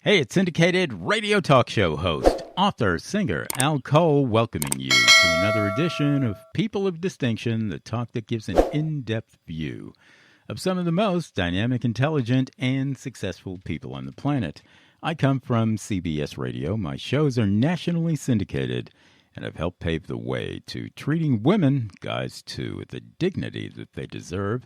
Hey, it's syndicated radio talk show host, author, singer Al Cole, welcoming you to another edition of People of Distinction, the talk that gives an in-depth view of some of the most dynamic, intelligent, and successful people on the planet. I come from CBS Radio. My shows are nationally syndicated, and I've helped pave the way to treating women, guys too, with the dignity that they deserve.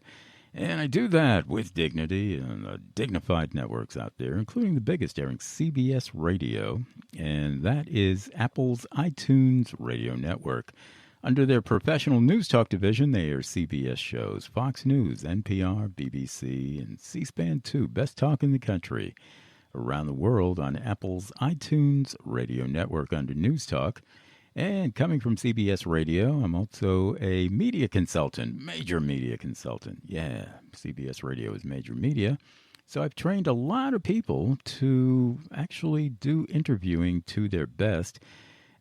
And I do that with dignity and the dignified networks out there, including the biggest airing CBS Radio, and that is Apple's iTunes radio network. Under their professional news talk division, they air CBS shows, Fox News, NPR, BBC, and C-SPAN 2, best talk in the country. Around the world on Apple's iTunes radio network under News Talk. And coming from CBS Radio, I'm also a media consultant, major media consultant. Yeah, CBS Radio is major media. So I've trained a lot of people to actually do interviewing to their best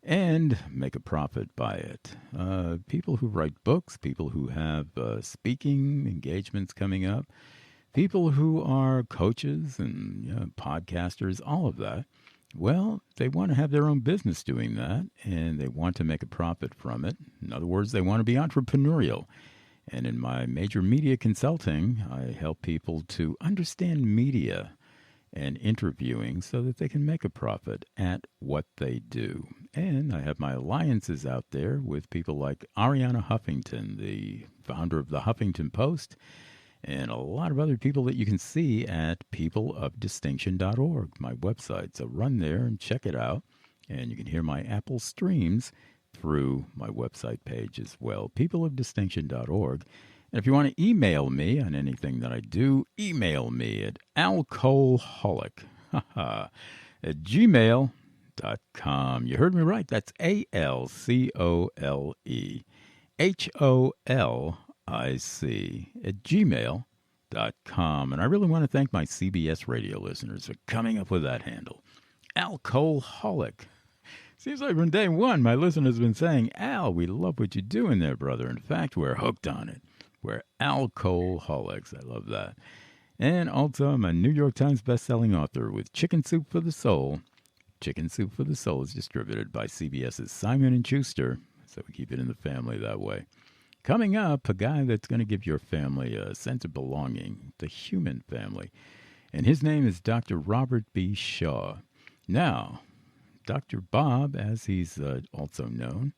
and make a profit by it. People who write books, people who have speaking engagements coming up, people who are coaches and podcasters, all of that. Well, they want to have their own business doing that, and they want to make a profit from it. In other words, they want to be entrepreneurial. And in my major media consulting, I help people to understand media and interviewing so that they can make a profit at what they do. And I have my alliances out there with people like Arianna Huffington, the founder of the Huffington Post, and a lot of other people that you can see at peopleofdistinction.org, my website. So run there and check it out. And you can hear my Apple streams through my website page as well, peopleofdistinction.org. And if you want to email me on anything that I do, email me at alcoholic at gmail.com. You heard me right. That's ALCOLEHOLIC at gmail.com. And I really want to thank my CBS radio listeners for coming up with that handle. Alcoholic. Seems like from day one, my listeners have been saying, Al, we love what you're doing there, brother. In fact, we're hooked on it. We're alcoholics. I love that. And also, I'm a New York Times bestselling author with Chicken Soup for the Soul. Chicken Soup for the Soul is distributed by CBS's Simon & Schuster, so we keep it in the family that way. Coming up, a guy that's going to give your family a sense of belonging, the human family. And his name is Dr. Robert B. Shaw. Now, Dr. Bob, as he's also known,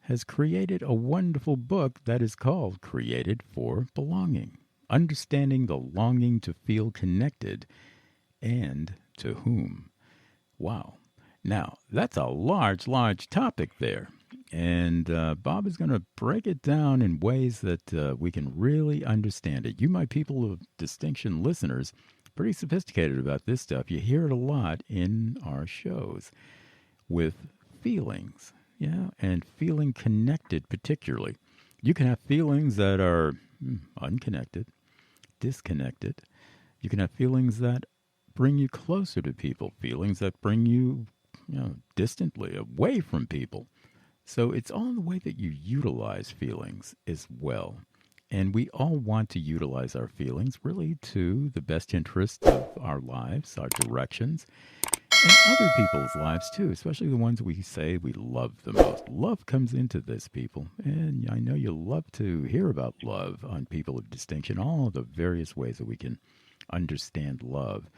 has created a wonderful book that is called Created for Belonging, Understanding the Longing to Feel Connected and to Whom. Wow. Now, that's a large, large topic there. And Bob is going to break it down in ways that we can really understand it. You, my people of distinction listeners, pretty sophisticated about this stuff. You hear it a lot in our shows with feelings, and feeling connected particularly. You can have feelings that are unconnected, disconnected. You can have feelings that bring you closer to people, feelings that bring you, distantly away from people. So it's all in the way that you utilize feelings as well. And we all want to utilize our feelings really to the best interest of our lives, our directions, and other people's lives too, especially the ones we say we love the most. Love comes into this, people. And I know you love to hear about love on People of Distinction, all the various ways that we can understand love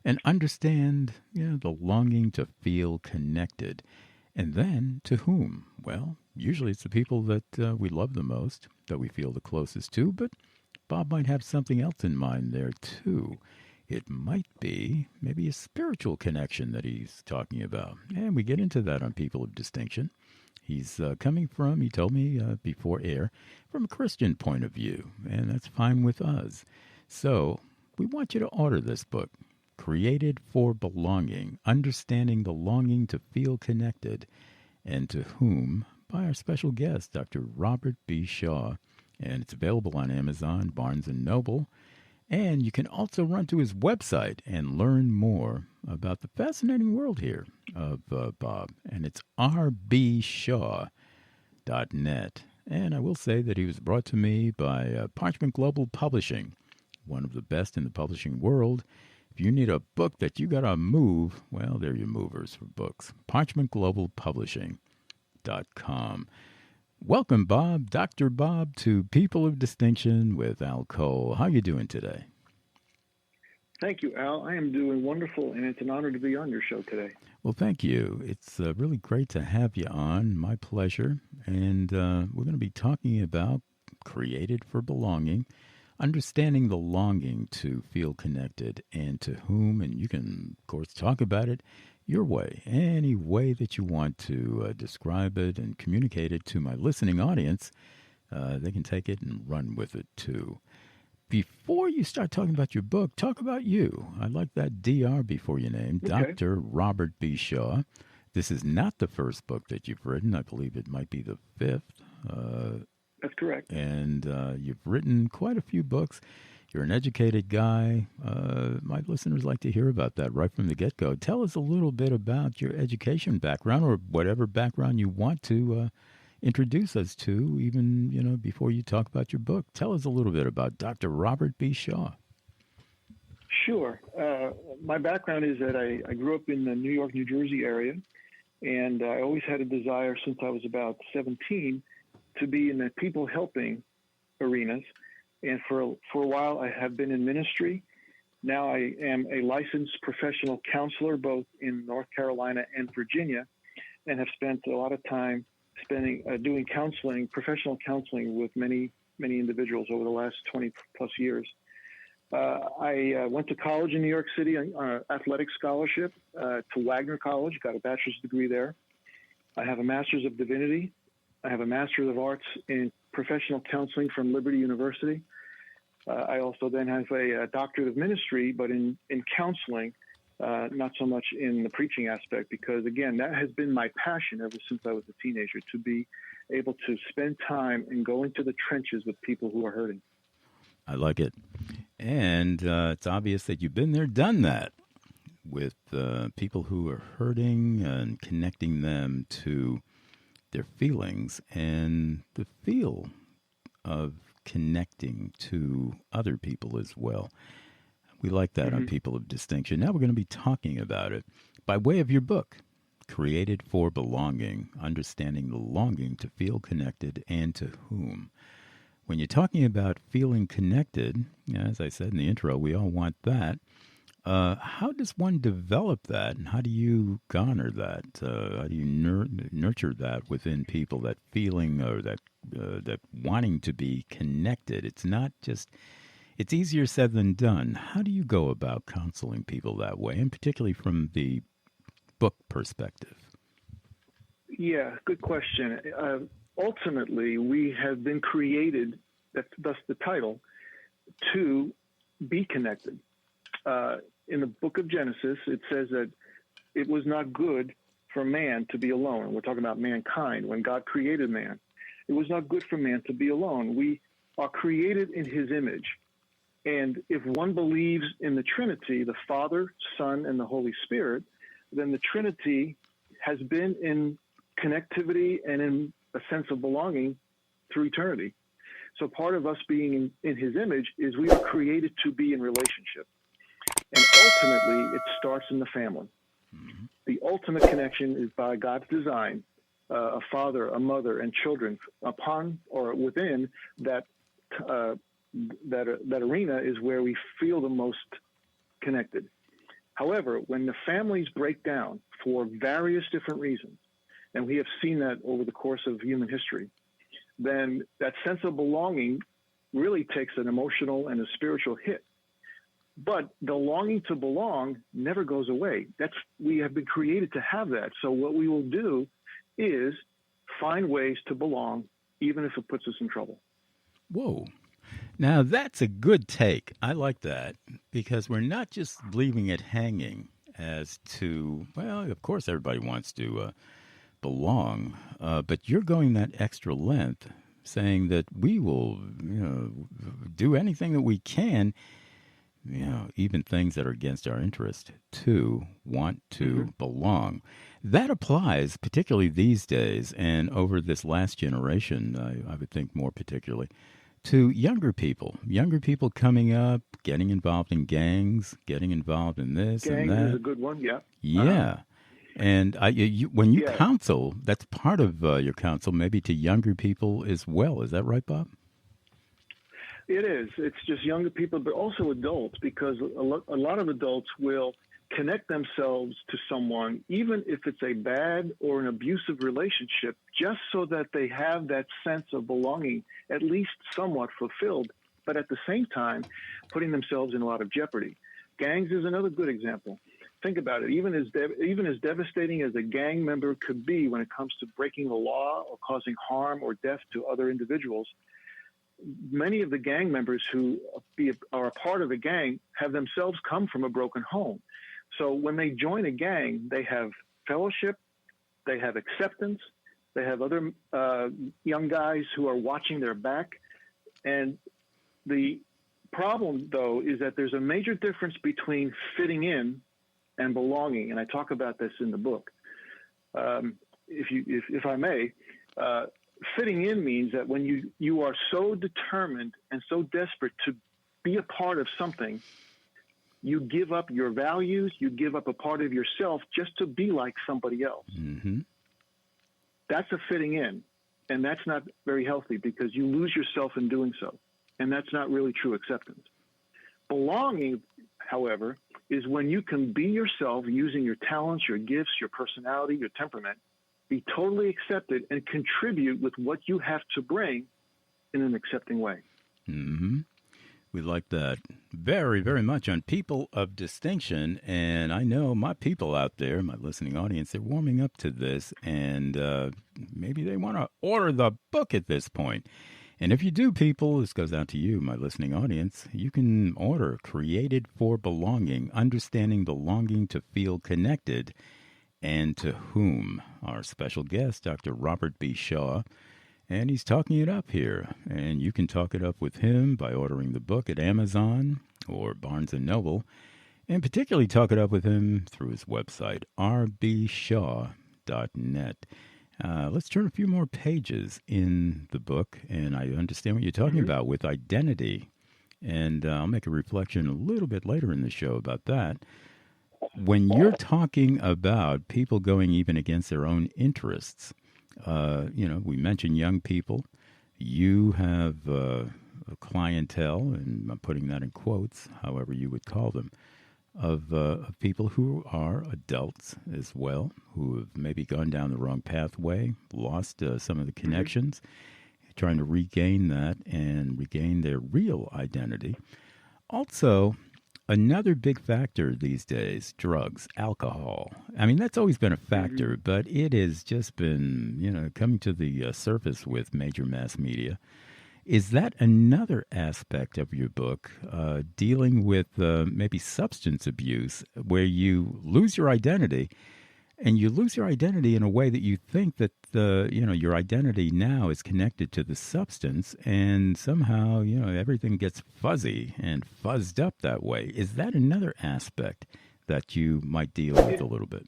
and understand, the longing to feel connected. And then, to whom? Well, usually it's the people that we love the most, that we feel the closest to, but Bob might have something else in mind there, too. It might be maybe a spiritual connection that he's talking about. And we get into that on People of Distinction. He's coming from, he told me before air, from a Christian point of view, and that's fine with us. So, we want you to order this book. Created for Belonging, Understanding the Longing to Feel Connected and to Whom, by our special guest, Dr. Robert B. Shaw. And it's available on Amazon, Barnes & Noble. And you can also run to his website and learn more about the fascinating world here of Bob. And it's rbshaw.net. And I will say that he was brought to me by Parchment Global Publishing, one of the best in the publishing world. If you need a book that you got to move, well, they're your movers for books. ParchmentGlobalPublishing.com. Welcome, Bob, Dr. Bob, to People of Distinction with Al Cole. How you doing today? Thank you, Al. I am doing wonderful, and it's an honor to be on your show today. Well, thank you. It's really great to have you on. My pleasure. And we're going to be talking about Created for Belonging, understanding the longing to feel connected and to whom. And you can, of course, talk about it your way, any way that you want to describe it and communicate it to my listening audience. They can take it and run with it, too. Before you start talking about your book, talk about you. I like that DR before your name, Okay. Dr. Robert B. Shaw. This is not the first book that you've written. I believe it might be the fifth. That's correct. And you've written quite a few books. You're an educated guy. My listeners like to hear about that right from the get-go. Tell us a little bit about your education background, or whatever background you want to introduce us to, even, before you talk about your book. Tell us a little bit about Dr. Robert B. Shaw. Sure. My background is that I grew up in the New York, New Jersey area, and I always had a desire since I was about 17 to be in the people helping arenas. And for a while, I have been in ministry. Now I am a licensed professional counselor, both in North Carolina and Virginia, and have spent a lot of time doing counseling, professional counseling with many individuals over the last 20 plus years. I went to college in New York City on an athletic scholarship to Wagner College, got a bachelor's degree there. I have a master's of divinity. I have a master's of arts in professional counseling from Liberty University. I also then have a doctorate of ministry, but in counseling, not so much in the preaching aspect, because, again, that has been my passion ever since I was a teenager, to be able to spend time and go into the trenches with people who are hurting. I like it. And it's obvious that you've been there, done that, with people who are hurting and connecting them to their feelings and the feel of connecting to other people as well. We like that on People of Distinction. Now we're going to be talking about it by way of your book, Created for Belonging, Understanding the Longing to Feel Connected and to Whom. When you're talking about feeling connected, as I said in the intro, we all want that. How does one develop that, and how do you garner that? How do you nurture that within people, that feeling or that wanting to be connected? It's not just... It's easier said than done. How do you go about counseling people that way, and particularly from the book perspective? Yeah, good question. Ultimately, we have been created, thus the title, to be connected. In the book of Genesis, it says that it was not good for man to be alone. We're talking about mankind. When God created man, it was not good for man to be alone. We are created in his image. And if one believes in the Trinity, the Father, Son, and the Holy Spirit, then the Trinity has been in connectivity and in a sense of belonging through eternity. So part of us being in his image is we are created to be in relationship. And ultimately, it starts in the family. Mm-hmm. The ultimate connection is by God's design, a father, a mother, and children upon or within that arena is where we feel the most connected. However, when the families break down for various different reasons, and we have seen that over the course of human history, then that sense of belonging really takes an emotional and a spiritual hit. But the longing to belong never goes away. We have been created to have that. So what we will do is find ways to belong, even if it puts us in trouble. Whoa. Now, that's a good take. I like that, because we're not just leaving it hanging as to, well, of course everybody wants to belong, but you're going that extra length, saying that we will, do anything that we can, even things that are against our interest, to want to belong. That applies particularly these days, and over this last generation, I would think more particularly, to younger people coming up, getting involved in gangs, getting involved in this and Gangs is that. a good one, yeah. Yeah. And when you Yeah, counsel, that's part of your counsel, maybe to younger people as well. Is that right, Bob? it is. It's just younger people, but also adults, because a lot of adults will connect themselves to someone, even if it's a bad or an abusive relationship, just so that they have that sense of belonging, at least somewhat fulfilled, but at the same time, putting themselves in a lot of jeopardy. Gangs is another good example. Think about it. Even as devastating as a gang member could be when it comes to breaking the law or causing harm or death to other individuals, many of the gang members who are a part of a gang have themselves come from a broken home. So when they join a gang, they have fellowship, they have acceptance, they have other young guys who are watching their back. And the problem, though, is that there's a major difference between fitting in and belonging. And I talk about this in the book. If I may, fitting in means that when you are so determined and so desperate to be a part of something, you give up your values, you give up a part of yourself just to be like somebody else. Mm-hmm. That's a fitting in, and that's not very healthy because you lose yourself in doing so, and that's not really true acceptance. Belonging, however, is when you can be yourself using your talents, your gifts, your personality, your temperament, be totally accepted and contribute with what you have to bring in an accepting way. Mm-hmm. We like that very, very much on People of Distinction. And I know my people out there, my listening audience, they're warming up to this. And maybe they want to order the book at this point. And if you do, people, this goes out to you, my listening audience, you can order Created for Belonging, Understanding the Longing to Feel Connected, and to Whom. Our special guest, Dr. Robert B. Shaw. And he's talking it up here. And you can talk it up with him by ordering the book at Amazon or Barnes & Noble. And particularly talk it up with him through his website, rbshaw.net. Let's turn a few more pages in the book. And I understand what you're talking about with identity. And I'll make a reflection a little bit later in the show about that. When you're talking about people going even against their own interests, we mentioned young people. You have a clientele, and I'm putting that in quotes, however you would call them, of people who are adults as well, who have maybe gone down the wrong pathway, lost some of the connections, trying to regain that and regain their real identity. Also, another big factor these days, drugs, alcohol. I mean, that's always been a factor, but it has just been, coming to the surface with major mass media. Is that another aspect of your book, dealing with maybe substance abuse, where you lose your identity, and you lose your identity in a way that you think that your identity now is connected to the substance, and somehow everything gets fuzzy and fuzzed up that way. Is that another aspect that you might deal with a little bit?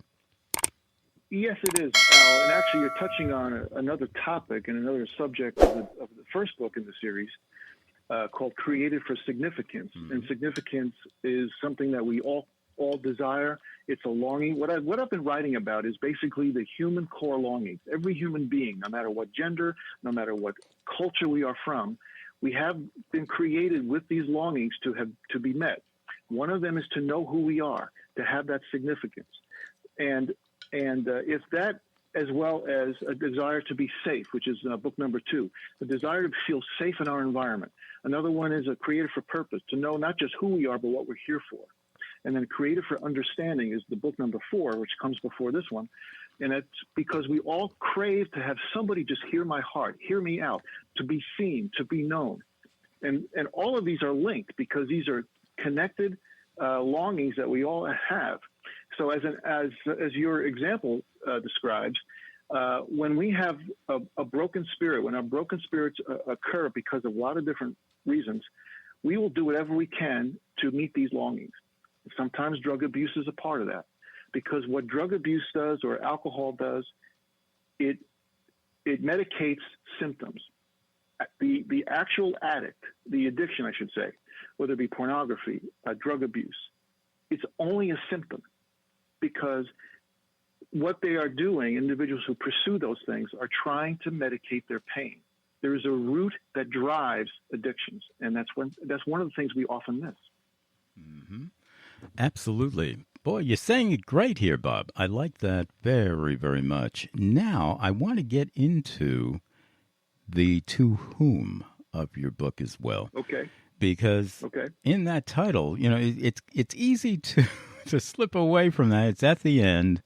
Yes, it is, Al. And actually, you're touching on another topic and another subject of the first book in the series called Created for Significance. And significance is something that we all desire. It's a longing. What I've been writing about is basically the human core longings. Every human being, no matter what gender, no matter what culture we are from, we have been created with these longings to be met. One of them is to know who we are, to have that significance. And if that, as well as a desire to be safe, which is book number 2, the desire to feel safe in our environment. Another one is a created for purpose, to know not just who we are, but what we're here for. And then created for understanding is the book number 4, which comes before this one. And it's because we all crave to have somebody just hear my heart, hear me out, to be seen, to be known. And all of these are linked because these are connected longings that we all have. So as your example describes, when we have a broken spirit, when our broken spirits occur because of a lot of different reasons, we will do whatever we can to meet these longings. Sometimes drug abuse is a part of that, because what drug abuse does or alcohol does, it medicates symptoms. the actual addict, the addiction, I should say, whether it be pornography, drug abuse, it's only a symptom, because what they are doing, individuals who pursue those things, are trying to medicate their pain. There is a root that drives addictions, and that's one of the things we often miss. Mm-hmm. Absolutely. Boy, you're saying it great here, Bob. I like that very, very much. Now, I want to get into the to whom of your book as well. Okay. Because in that title, it's easy to to slip away from that. It's at the end,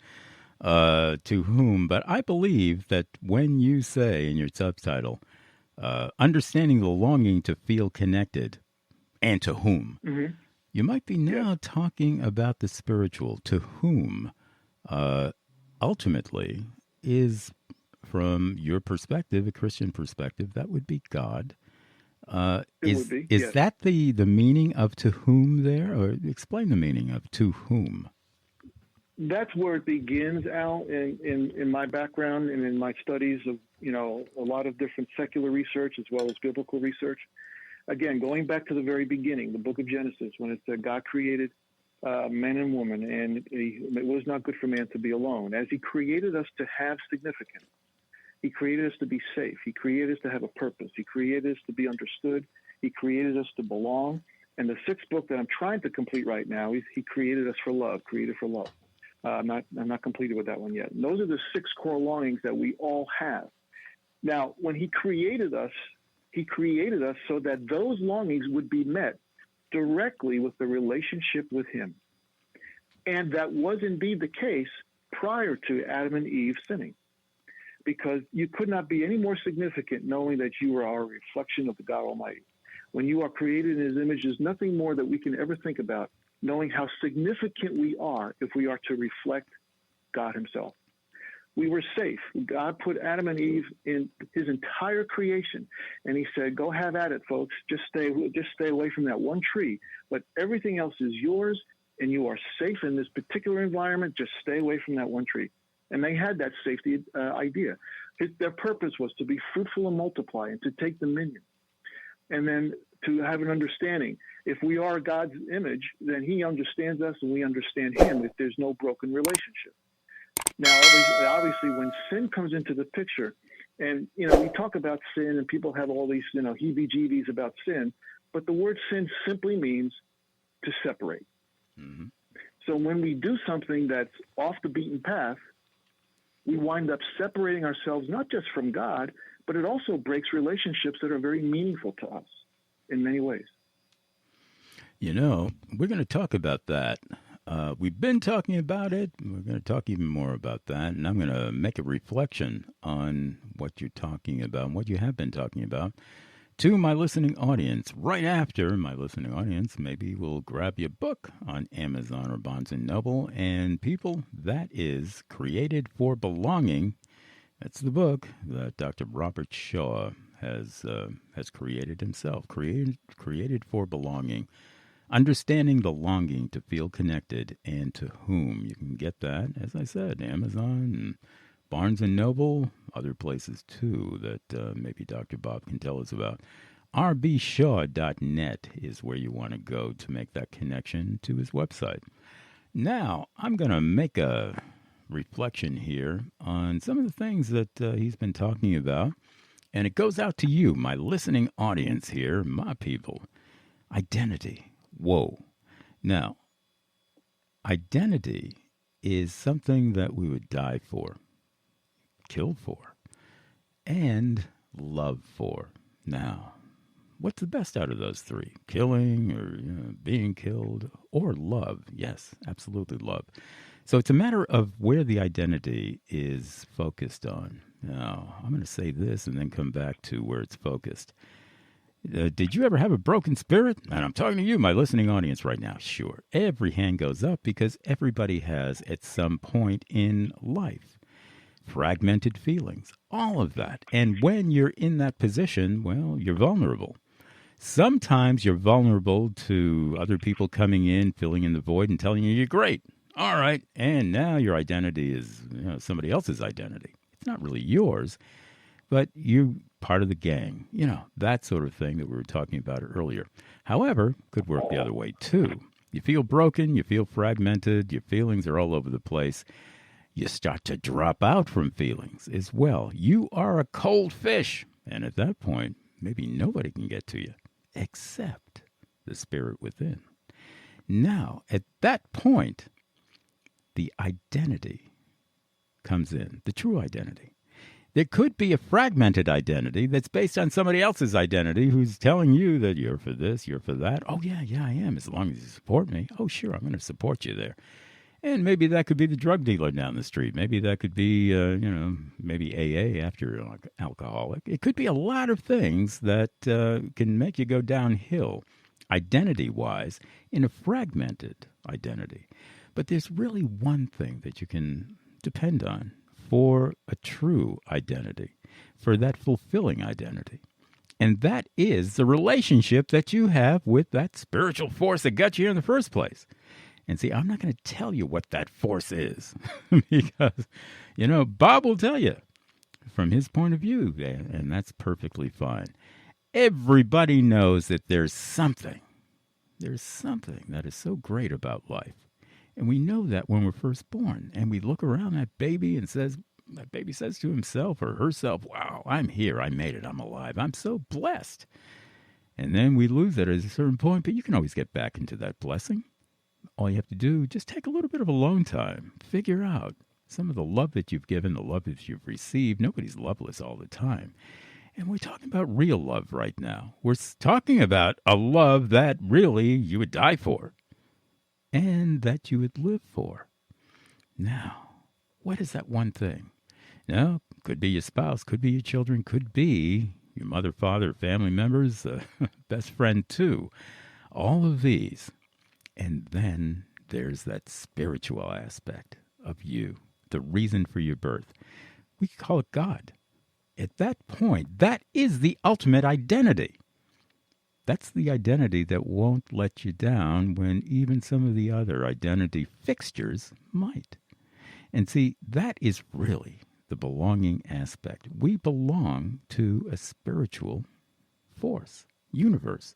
to whom. But I believe that when you say in your subtitle, understanding the longing to feel connected, and to whom, you might be now talking about the spiritual, to whom ultimately is, from your perspective, a Christian perspective, that would be God. Is that the meaning of to whom there? Or explain the meaning of to whom. That's where it begins, Al, in my background and in my studies of, a lot of different secular research as well as biblical research. Again, going back to the very beginning, the book of Genesis, when it said God created man and woman, and it was not good for man to be alone. As he created us to have significance, he created us to be safe. He created us to have a purpose. He created us to be understood. He created us to belong. And the sixth book that I'm trying to complete right now is he created us for love, created for love. I'm not completed with that one yet. And those are the 6 core longings that we all have. Now, when he created us so that those longings would be met directly with the relationship with him. And that was indeed the case prior to Adam and Eve sinning, because you could not be any more significant knowing that you are a reflection of the God Almighty. When you are created in his image, there's nothing more that we can ever think about knowing how significant we are if we are to reflect God himself. We were safe. God put Adam and Eve in his entire creation, and he said, go have at it, folks. Just stay away from that one tree. But everything else is yours, and you are safe in this particular environment. Just stay away from that one tree. And they had that safety idea. Their purpose was to be fruitful and multiply and to take dominion. And then to have an understanding. If we are God's image, then he understands us and we understand him if there's no broken relationship. Now, obviously, when sin comes into the picture, and, we talk about sin and people have all these, heebie-jeebies about sin, but the word sin simply means to separate. Mm-hmm. So when we do something that's off the beaten path, we wind up separating ourselves not just from God, but it also breaks relationships that are very meaningful to us in many ways. We're going to talk about that. We've been talking about it. We're going to talk even more about that. And I'm going to make a reflection on what you're talking about and what you have been talking about to my listening audience. Right after my listening audience, maybe we'll grab you a book on Amazon or Barnes & Noble. And people, that is Created for Belonging. That's the book that Dr. Robert Shaw has created himself. Created for Belonging. Understanding the longing to feel connected and to whom. You can get that, as I said, Amazon and Barnes & Noble, other places too that maybe Dr. Bob can tell us about. rbshaw.net is where you want to go to make that connection to his website. Now, I'm going to make a reflection here on some of the things that he's been talking about, and it goes out to you, my listening audience here, my people. Identity. Whoa. Now, identity is something that we would die for, kill for, and love for. Now, what's the best out of those 3? Killing or being killed or love? Yes, absolutely love. So it's a matter of where the identity is focused on. Now, I'm going to say this and then come back to where it's focused. Did you ever have a broken spirit? And I'm talking to you, my listening audience right now. Sure. Every hand goes up because everybody has at some point in life. Fragmented feelings, all of that. And when you're in that position, well, you're vulnerable. Sometimes you're vulnerable to other people coming in, filling in the void and telling you you're great. All right. And now your identity is somebody else's identity. It's not really yours. but you're part of the gang. That sort of thing that we were talking about earlier. However, could work the other way too. You feel broken, you feel fragmented, your feelings are all over the place. You start to drop out from feelings as well. You are a cold fish. And at that point, maybe nobody can get to you except the spirit within. Now, at that point, the identity comes in, the true identity. There could be a fragmented identity that's based on somebody else's identity who's telling you that you're for this, you're for that. Oh, yeah, I am, as long as you support me. Oh, sure, I'm going to support you there. And maybe that could be the drug dealer down the street. Maybe that could be, maybe AA after you're an alcoholic. It could be a lot of things that can make you go downhill, identity-wise, in a fragmented identity. But there's really one thing that you can depend on for a true identity, for that fulfilling identity. And that is the relationship that you have with that spiritual force that got you here in the first place. And see, I'm not going to tell you what that force is because, Bob will tell you from his point of view, and that's perfectly fine. Everybody knows that there's something that is so great about life. And we know that when we're first born, and we look around that baby and that baby says to himself or herself, wow, I'm here, I made it, I'm alive, I'm so blessed. And then we lose it at a certain point, but you can always get back into that blessing. All you have to do, just take a little bit of alone time, figure out some of the love that you've given, the love that you've received. Nobody's loveless all the time. And we're talking about real love right now. We're talking about a love that really you would die for and that you would live for. Now, what is that one thing? Now, could be your spouse, could be your children, could be your mother, father, family members, best friend too. All of these. And then there's that spiritual aspect of you, the reason for your birth. We could call it God. At that point, that is the ultimate identity. That's the identity that won't let you down when even some of the other identity fixtures might. And see, that is really the belonging aspect. We belong to a spiritual force, universe,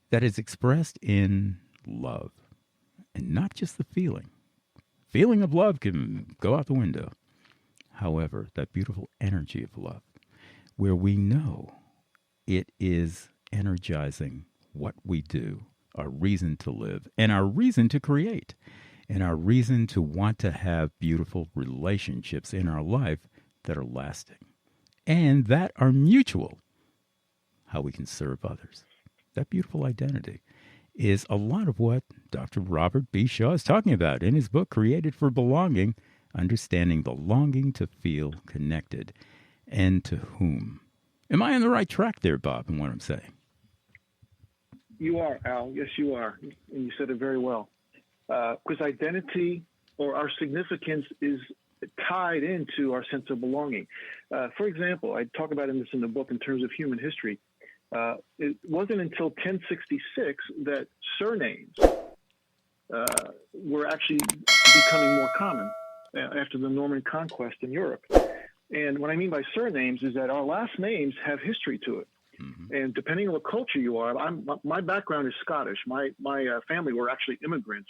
that is expressed in love. And not just the feeling. Feeling of love can go out the window. However, that beautiful energy of love, where we know it is energizing what we do, our reason to live, and our reason to create, and our reason to want to have beautiful relationships in our life that are lasting, and that are mutual, how we can serve others. That beautiful identity is a lot of what Dr. Robert B. Shaw is talking about in his book, Created for Belonging, Understanding the Longing to Feel Connected, and to whom. Am I on the right track there, Bob, in what I'm saying? You are, Al. Yes, you are. And you said it very well. Because identity or our significance is tied into our sense of belonging. For example, I talk about this in the book in terms of human history. It wasn't until 1066 that surnames were actually becoming more common after the Norman conquest in Europe. And what I mean by surnames is that our last names have history to it. Mm-hmm. And depending on what culture you are, my background is Scottish. My family were actually immigrants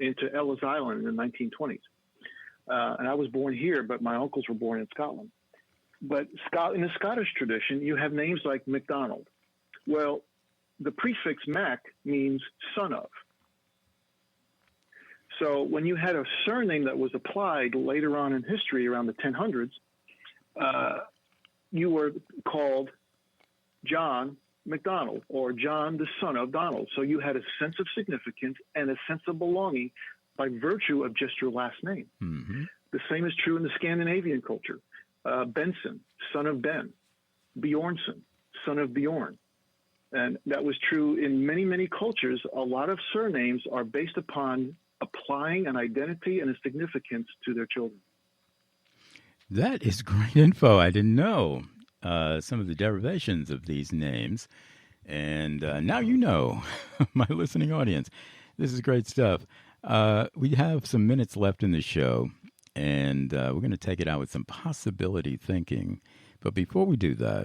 into Ellis Island in the 1920s. And I was born here, but my uncles were born in Scotland. But in the Scottish tradition, you have names like MacDonald. Well, the prefix Mac means son of. So when you had a surname that was applied later on in history, around the 1000s, you were called John MacDonald, or John the son of Donald. So you had a sense of significance and a sense of belonging by virtue of just your last name. Mm-hmm. The same is true in the Scandinavian culture. Benson, son of Ben. Bjornsson, son of Bjorn. And that was true in many, many cultures. A lot of surnames are based upon applying an identity and a significance to their children. That is great info. I didn't know some of the derivations of these names. And now you know, my listening audience. This is great stuff. We have some minutes left in the show, and we're going to take it out with some possibility thinking. But before we do that,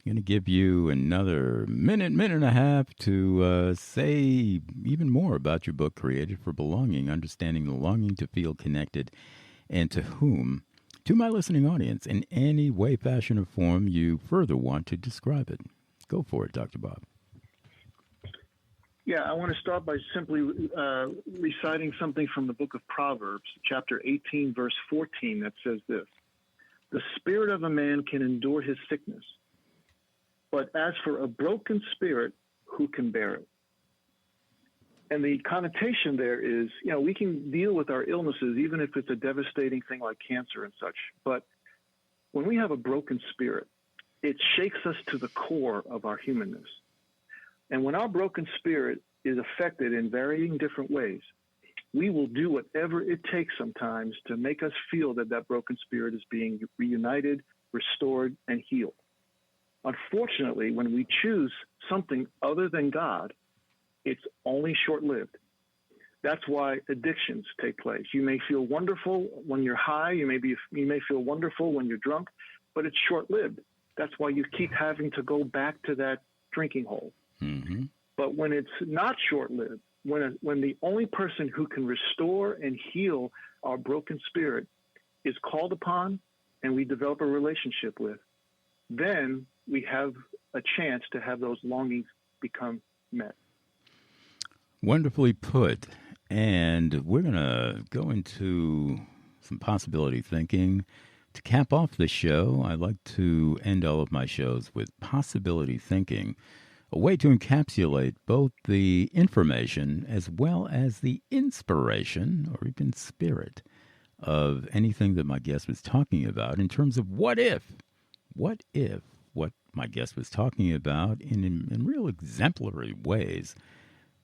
I'm going to give you another minute and a half to say even more about your book, Created for Belonging, Understanding the Longing to Feel Connected, and to whom, to my listening audience, in any way, fashion, or form you further want to describe it. Go for it, Dr. Bob. Yeah, I want to start by simply reciting something from the book of Proverbs, chapter 18, verse 14, that says this: "The spirit of a man can endure his sickness, but as for a broken spirit, who can bear it?" And the connotation there is, we can deal with our illnesses, even if it's a devastating thing like cancer and such. But when we have a broken spirit, it shakes us to the core of our humanness. And when our broken spirit is affected in varying different ways, we will do whatever it takes sometimes to make us feel that that broken spirit is being reunited, restored, and healed. Unfortunately, when we choose something other than God, it's only short-lived. That's why addictions take place. You may feel wonderful when you're high. You may feel wonderful when you're drunk, but it's short-lived. That's why you keep having to go back to that drinking hole. Mm-hmm. But when it's not short-lived, when the only person who can restore and heal our broken spirit is called upon and we develop a relationship with, then we have a chance to have those longings become met. Wonderfully put. And we're going to go into some possibility thinking. To cap off the show, I like to end all of my shows with possibility thinking, a way to encapsulate both the information as well as the inspiration or even spirit of anything that my guest was talking about in terms of what if what my guest was talking about in real exemplary ways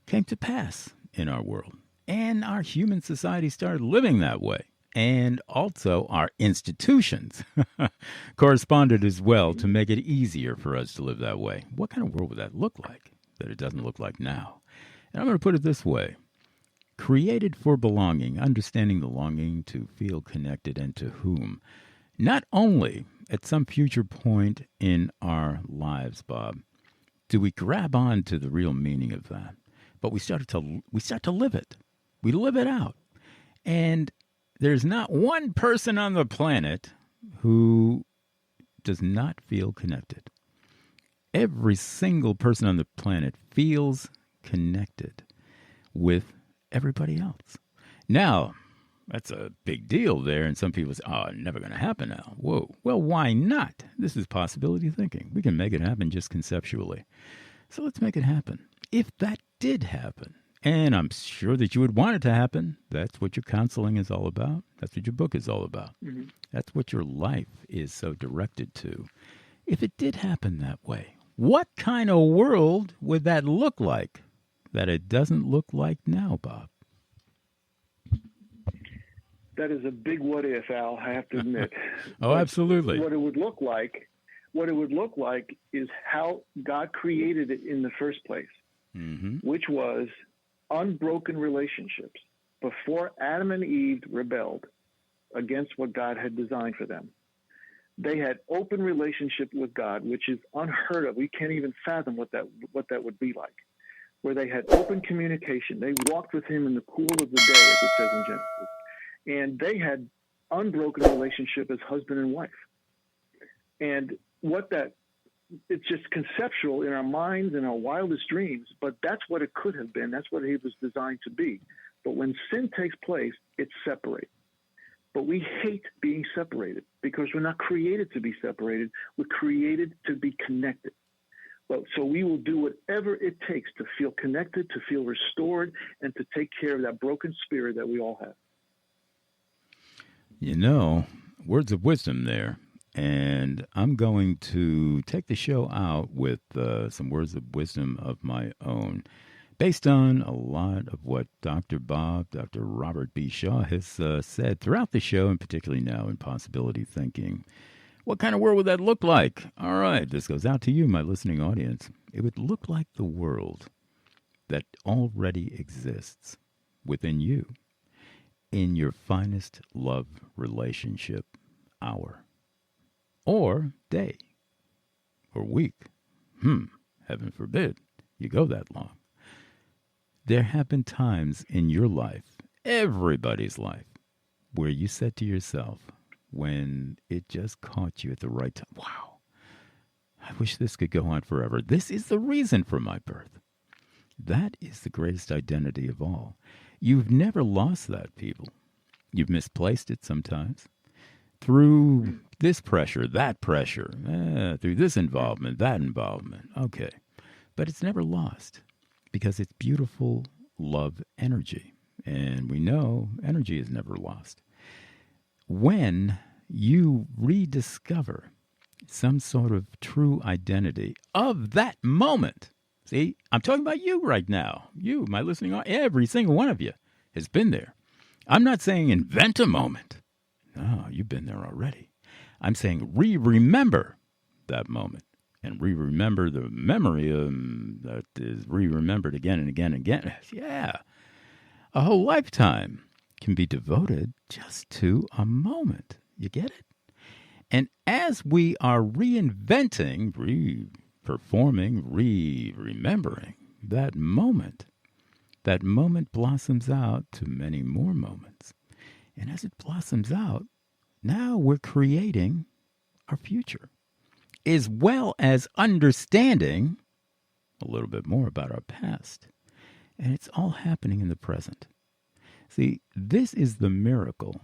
came to pass in our world. And our human society started living that way. And also our institutions corresponded as well to make it easier for us to live that way. What kind of world would that look like that it doesn't look like now? And I'm going to put it this way. Created for belonging, understanding the longing to feel connected and to whom. Not only at some future point in our lives, Bob, do we grab on to the real meaning of that, but we start to live it. We live it out. And there's not one person on the planet who does not feel connected. Every single person on the planet feels connected with everybody else. Now, that's a big deal there, and some people say, never going to happen now. Whoa. Well, why not? This is possibility thinking. We can make it happen just conceptually. So let's make it happen. If that did happen, and I'm sure that you would want it to happen. That's what your counseling is all about. That's what your book is all about. Mm-hmm. That's what your life is so directed to. If it did happen that way, what kind of world would that look like that it doesn't look like now, Bob? That is a big what if, Al, I have to admit. Oh, absolutely. What it would look like is how God created it in the first place, mm-hmm. which was unbroken relationships before Adam and Eve rebelled against what God had designed for them. They had open relationship with God, which is unheard of. We can't even fathom what that would be like, where they had open communication. They walked with him in the cool of the day, as it says in Genesis. And they had unbroken relationship as husband and wife. And it's just conceptual in our minds and our wildest dreams, but that's what it could have been. That's what it was designed to be. But when sin takes place, it separates. But we hate being separated because we're not created to be separated. We're created to be connected. So we will do whatever it takes to feel connected, to feel restored, and to take care of that broken spirit that we all have. Words of wisdom there. And I'm going to take the show out with some words of wisdom of my own, based on a lot of what Dr. Robert B. Shaw has said throughout the show, and particularly now in Possibility Thinking. What kind of world would that look like? All right, this goes out to you, my listening audience. It would look like the world that already exists within you in your finest love relationship hour. or day or week. Heaven forbid you go that long. There have been times in your life, everybody's life, where you said to yourself, when it just caught you at the right time, wow, I wish this could go on forever. This is the reason for my birth. That is the greatest identity of all. You've never lost that, people. You've misplaced it sometimes. Through this pressure, that pressure, through this involvement, that involvement. Okay. But it's never lost because it's beautiful love energy. And we know energy is never lost. When you rediscover some sort of true identity of that moment, see, I'm talking about you right now. You, my listening audience, every single one of you has been there. I'm not saying invent a moment. No, you've been there already. I'm saying remember that moment and remember the memory that is remembered again and again and again. Yeah, a whole lifetime can be devoted just to a moment. You get it? And as we are reinventing, re-performing, remembering that moment blossoms out to many more moments. And as it blossoms out, now we're creating our future, as well as understanding a little bit more about our past. And it's all happening in the present. See, this is the miracle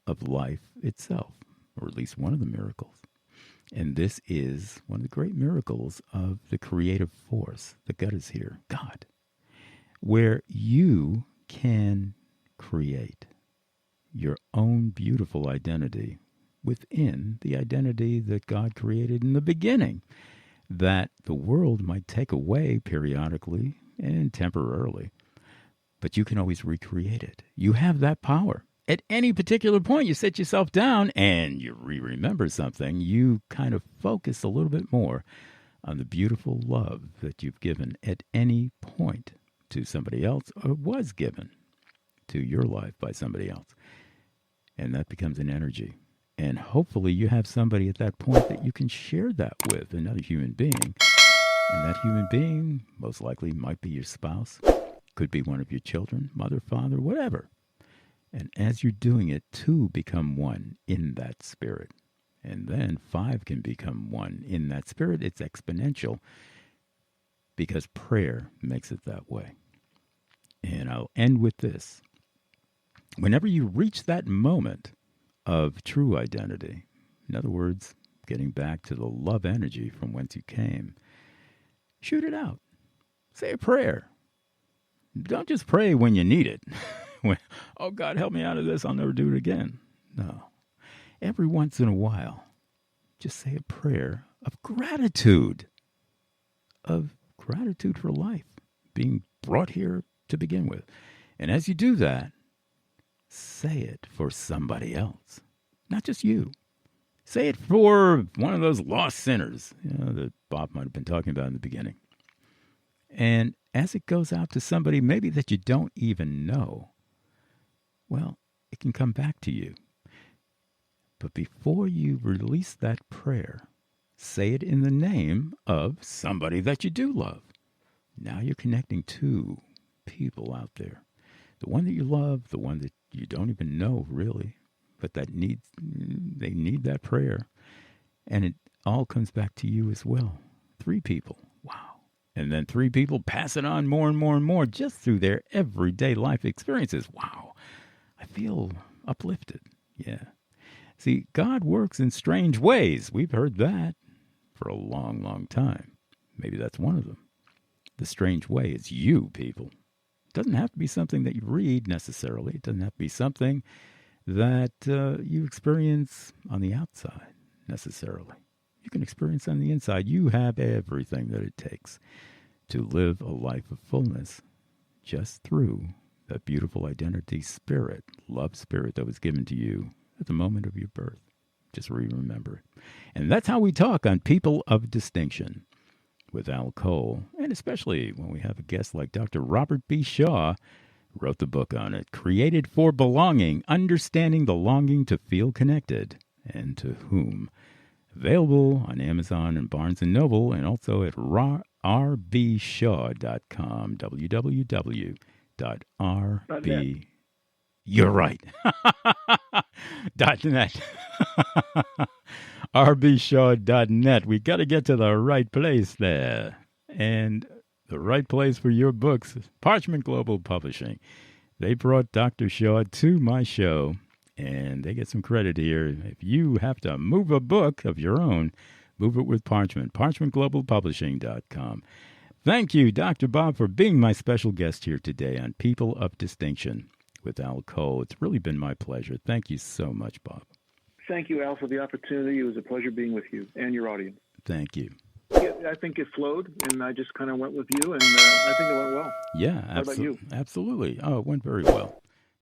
of life itself, or at least one of the miracles. And this is one of the great miracles of the creative force that God is here, God, where you can create your own beautiful identity within the identity that God created in the beginning, that the world might take away periodically and temporarily, but you can always recreate it. You have that power. At any particular point, you sit yourself down and you remember something, you kind of focus a little bit more on the beautiful love that you've given at any point to somebody else or was given to your life by somebody else. And that becomes an energy. And hopefully you have somebody at that point that you can share that with, another human being. And that human being most likely might be your spouse, could be one of your children, mother, father, whatever. And as you're doing it, two become one in that spirit. And then five can become one in that spirit. It's exponential because prayer makes it that way. And I'll end with this. Whenever you reach that moment of true identity, in other words, getting back to the love energy from whence you came, shoot it out. Say a prayer. Don't just pray when you need it. Oh, God, help me out of this. I'll never do it again. No. Every once in a while, just say a prayer of gratitude for life, being brought here to begin with. And as you do that, say it for somebody else, not just you. Say it for one of those lost sinners, that Bob might have been talking about in the beginning. And as it goes out to somebody maybe that you don't even know, well, it can come back to you. But before you release that prayer, say it in the name of somebody that you do love. Now you're connecting two people out there. The one that you love, the one that you don't even know really, but they need that prayer. And it all comes back to you as well. 3 people. Wow. And then 3 people pass it on more and more and more just through their everyday life experiences. Wow. I feel uplifted. Yeah. See, God works in strange ways. We've heard that for a long, long time. Maybe that's one of them. The strange way is you, people. It doesn't have to be something that you read necessarily. It doesn't have to be something that you experience on the outside necessarily. You can experience on the inside. You have everything that it takes to live a life of fullness just through that beautiful identity spirit, love spirit that was given to you at the moment of your birth. Just remember it. And that's how we talk on People of Distinction with Al Cole, and especially when we have a guest like Dr. Robert B. Shaw, who wrote the book on it, Created for Belonging, Understanding the Longing to Feel Connected, and to Whom Available on Amazon and Barnes & Noble, and also at rbshaw.com, www.rb. You're right. .net. rbshaw.net. We got to get to the right place there. And the right place for your books is Parchment Global Publishing. They brought Dr. Shaw to my show, and they get some credit here. If you have to move a book of your own, move it with Parchment. ParchmentGlobalPublishing.com. Thank you, Dr. Bob, for being my special guest here today on People of Distinction with Al Cole. It's really been my pleasure. Thank you so much, Bob. Thank you, Al, for the opportunity. It was a pleasure being with you and your audience. Thank you. Yeah, I think it flowed, and I just kind of went with you, and I think it went well. Yeah, How about you? Absolutely. Oh, it went very well.